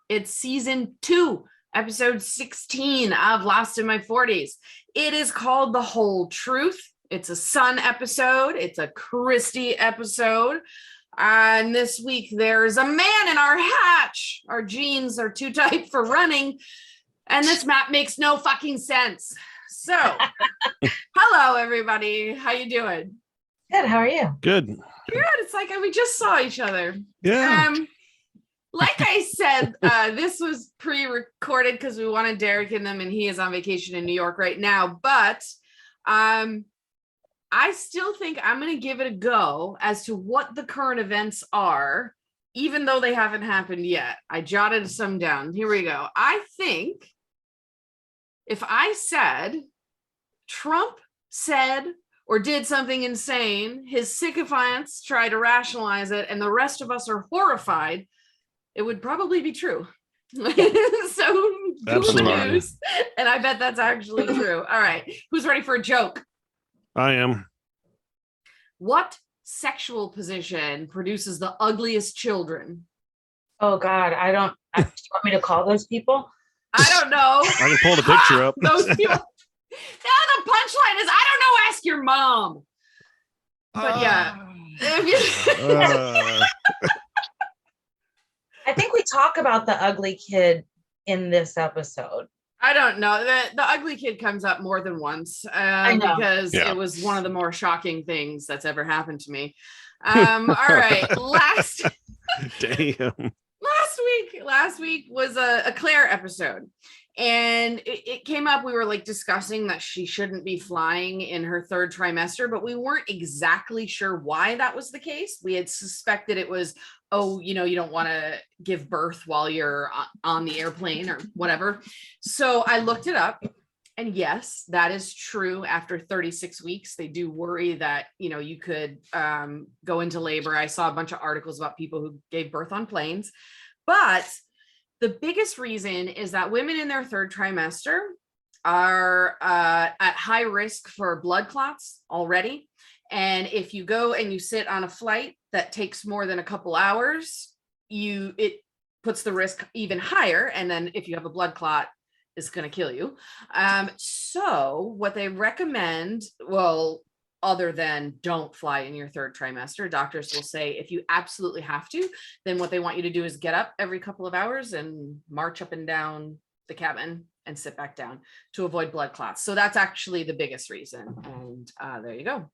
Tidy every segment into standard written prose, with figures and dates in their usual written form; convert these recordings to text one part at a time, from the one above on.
It's season 2, episode 16 of Lost in My 40s. It is called The Whole Truth. It's a Sun episode. It's a Christie episode. And this week there's a man in our hatch. Our jeans are too tight for running. And this map makes no fucking sense. So, hello everybody. How you doing? Good. How are you? Good. Good. It's like we just saw each other. Yeah. Like I said, this was pre-recorded because we wanted Derek in them, and he is on vacation in New York right now. But I still think I'm going to give it a go as to what the current events are, even though they haven't happened yet. I jotted some down. Here we go. I think if I said Trump said or did something insane, his sycophants try to rationalize it, and the rest of us are horrified, it would probably be true. So Google the news, and I bet that's actually true. All right, who's ready for a joke? I am. What sexual position produces the ugliest children? Oh God, do you want me to call those people? I don't know. I can pull the picture up. Those people. Now the punchline is, I don't know, ask your mom. But yeah. I think we talk about the ugly kid in this episode. I don't know. The ugly kid comes up more than once because it was one of the more shocking things that's ever happened to me. All right. Last week was a Claire episode. And it came up, we were like discussing that she shouldn't be flying in her third trimester, but we weren't exactly sure why that was the case. We had suspected it was, you don't want to give birth while you're on the airplane or whatever. So I looked it up, and yes, that is true. After 36 weeks, they do worry that, you could go into labor. I saw a bunch of articles about people who gave birth on planes, but the biggest reason is that women in their third trimester are at high risk for blood clots already. And if you go and you sit on a flight that takes more than a couple hours, it puts the risk even higher. And then if you have a blood clot, it's going to kill you. So what they recommend, other than don't fly in your third trimester, doctors will say if you absolutely have to, then what they want you to do is get up every couple of hours and march up and down the cabin and sit back down to avoid blood clots. So that's actually the biggest reason. And there you go.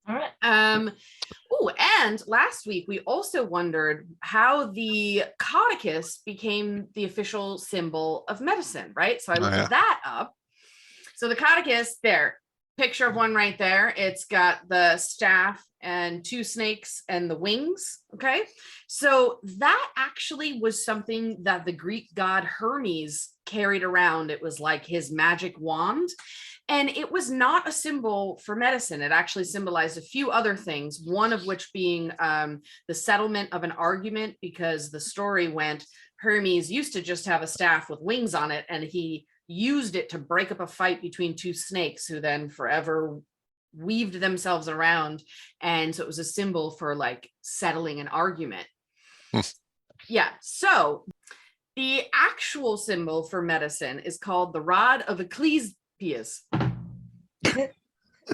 All right. And last week we also wondered how the caucus became the official symbol of medicine, right? So I looked that up. So the caucus, there. Picture of one right there. It's got the staff and 2 snakes and the wings. Okay. So that actually was something that the Greek god Hermes carried around. It was like his magic wand. And it was not a symbol for medicine. It actually symbolized a few other things, one of which being the settlement of an argument, because the story went, Hermes used to just have a staff with wings on it, and he used it to break up a fight between 2 snakes who then forever weaved themselves around. And so it was a symbol for like settling an argument. Yeah. So the actual symbol for medicine is called the rod of Asclepius.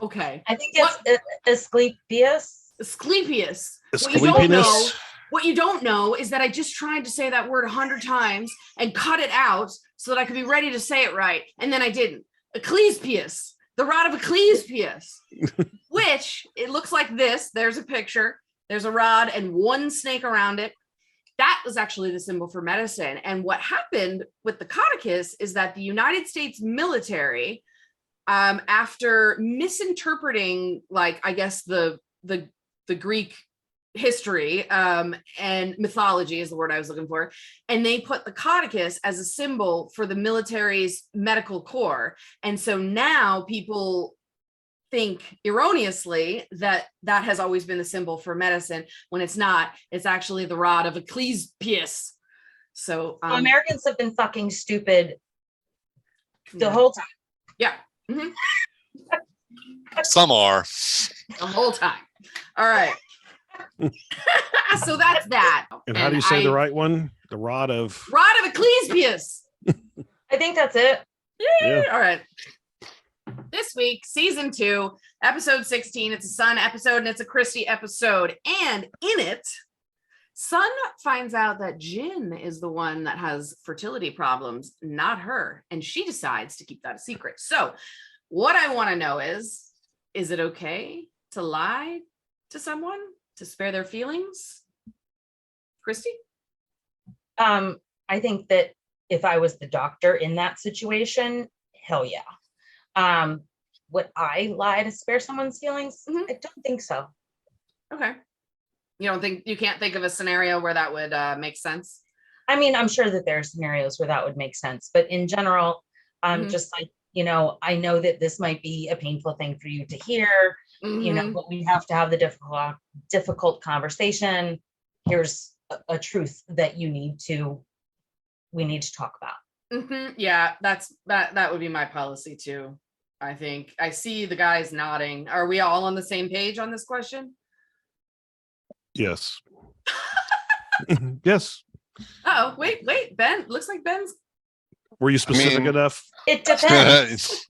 Okay. I think it's Asclepius. Asclepius. What you don't know is that I just tried to say that word 100 times and cut it out so that I could be ready to say it right. And then I didn't. Asclepius, the rod of Asclepius, which it looks like this. There's a picture. There's a rod and 1 snake around it. That was actually the symbol for medicine. And what happened with the caucus is that the United States military, after misinterpreting, I guess the Greek history and mythology is the word I was looking for, and they put the caucus as a symbol for the military's medical corps. And so now people think erroneously that has always been the symbol for medicine, when it's not. It's actually the rod of Asclepius. So Americans have been fucking stupid the whole time. Yeah. Mm-hmm. Some are. The whole time. All right. So that's that. And how do you say the right one? The rod of Ecclesiastes. I think that's it. Yeah. All right. This week, season 2, episode 16. It's a Sun episode and it's a Christy episode. And in it, Sun finds out that Jin is the one that has fertility problems, not her. And she decides to keep that a secret. So what I want to know is it okay to lie to someone to spare their feelings? Christy? I think that if I was the doctor in that situation, hell yeah. Would I lie to spare someone's feelings? Mhm. I don't think so. Okay. You can't think of a scenario where that would make sense? I mean, I'm sure that there are scenarios where that would make sense, but in general, Mhm. just like, I know that this might be a painful thing for you to hear, Mhm. but we have to have the difficult conversation. Here's a truth that we need to talk about. Mhm. Yeah, that would be my policy too. I think I see the guys nodding. Are we all on the same page on this question? yes. Yes. Oh, wait, Ben. Looks like Ben's. Were you specific enough? It depends.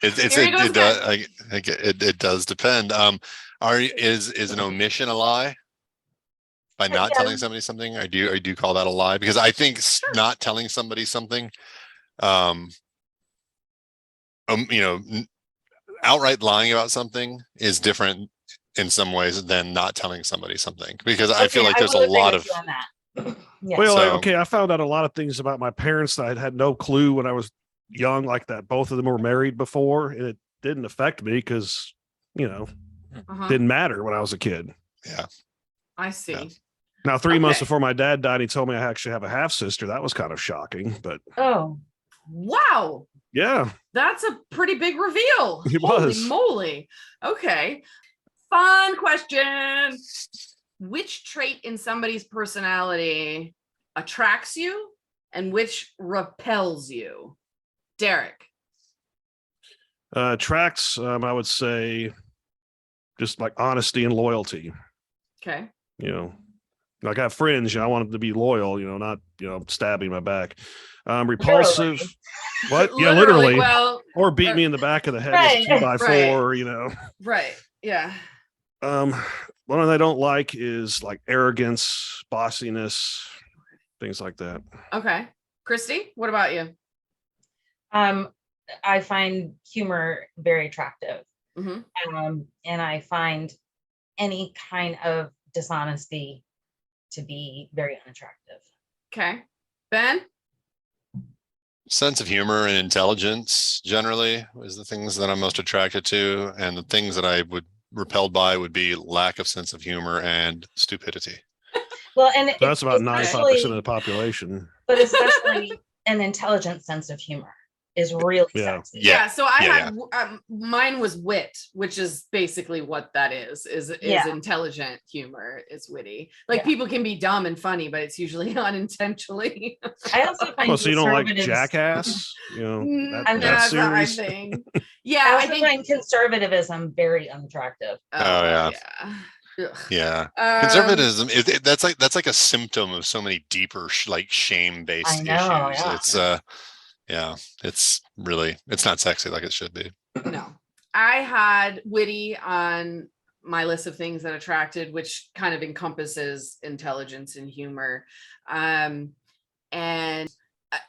It does depend. Is an omission a lie? By not Yeah. telling somebody something, I do call that a lie, because I think not telling somebody something, outright lying about something is different in some ways than not telling somebody something, because I feel like there's a lot of. Yeah. Well, So- I found out a lot of things about my parents that I had no clue when I was young, like that both of them were married before, and it didn't affect me because, Uh-huh. didn't matter when I was a kid. Yeah. I see. Yeah. Now, 3 months Okay. before my dad died, he told me I actually have a half sister. That was kind of shocking, but Oh, Wow, yeah, that's a pretty big reveal. It Holy was. moly. Okay. Fun question. Which trait in somebody's personality attracts you and which repels you? Derek. tracks, I would say just like honesty and loyalty. Okay. Like I have friends, I want them to be loyal, not, stabbing my back. Repulsive. Literally. What? Yeah, literally. Well, Or beat me in the back of the head Right. with a 2x4, right. Yeah. One that I don't like is like arrogance, bossiness, things like that. Okay. Christy, what about you? I find humor very attractive. Mhm. And I find any kind of dishonesty to be very unattractive. Okay. Ben? Sense of humor and intelligence generally is the things that I'm most attracted to, and the things that I would repelled by would be lack of sense of humor and stupidity. Well, and That's about especially- 95% of the population. but especially an intelligent sense of humor is really Yeah. sexy. Yeah, so I Yeah, had mine was wit, which is basically what that is Yeah. intelligent humor. It's witty. Like Yeah. people can be dumb and funny, but it's usually unintentionally. I also find Oh, so you don't like conservatives- Jackass? I'm That That's a hard series. thing. I Yeah, I also think. find conservatism very unattractive. yeah. Ugh. Yeah. Um, Conservatism, that's like a symptom of so many deeper shame-based I know, issues. It's not sexy like it should be. No, I had witty on my list of things that attracted, which kind of encompasses intelligence and humor. And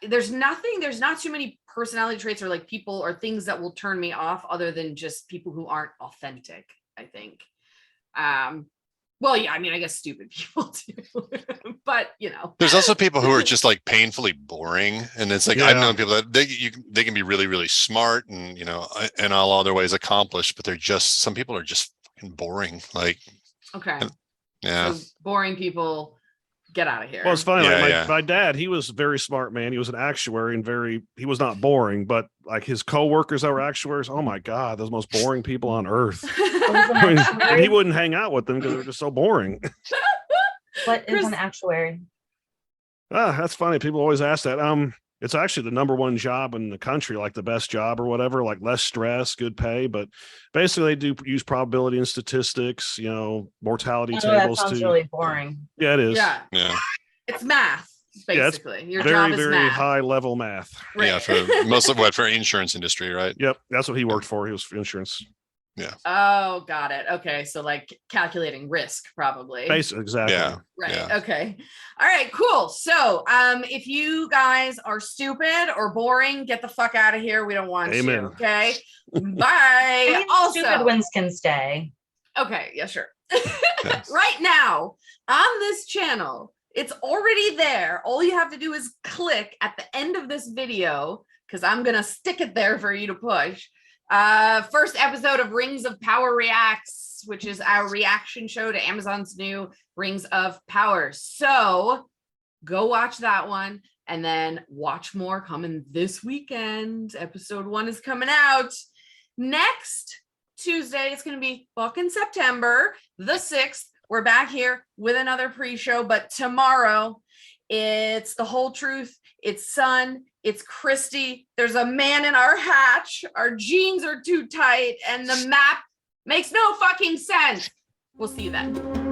there's not too many personality traits or like people or things that will turn me off other than just people who aren't authentic, I think. Well, yeah, I mean, I guess stupid people too, but There's also people who are just like painfully boring, and it's like I've known people that they can be really, really smart and in all other ways accomplished, but some people are just fucking boring. Like, okay, yeah, so boring people, get out of here. Well, it's funny. Yeah, Like yeah. my dad, he was a very smart man. He was an actuary and he was not boring, but like his coworkers that were actuaries, oh my God, those most boring people on earth. I mean, and he wouldn't hang out with them because they were just so boring. What is Chris- an actuary? That's funny. People always ask that. It's actually the number one job in the country, like the best job or whatever, like less stress, good pay. But basically they do use probability and statistics, mortality Oh, that tables sounds too. really boring. Yeah, it is. Yeah, yeah. it's math. Yeah, it's basically. Your very, job is very math. high level math. Yeah, Right. for most of what for insurance industry, right? Yep, that's what he worked for. He was for insurance. Oh, got it. Okay. So like calculating risk, probably. Basically, exactly. Yeah. Right. Yeah. Okay. All right, cool. So if you guys are stupid or boring, get the fuck out of here. We don't want Amen. you. Okay. Bye. I mean, Also, stupid ones can stay. okay, yeah, sure. Yes. Right now on this channel, it's already there. All you have to do is click at the end of this video, because I'm gonna stick it there for you to push. First episode of Rings of Power Reacts, which is our reaction show to Amazon's new Rings of Power. So go watch that one and then watch more coming this weekend. Episode 1 is coming out next Tuesday. It's going to be fucking September the 6th. We're back here with another pre-show, but tomorrow it's The Whole Truth. It's Sun. It's Christy. There's a man in our hatch. Our jeans are too tight and the map makes no fucking sense. We'll see you then.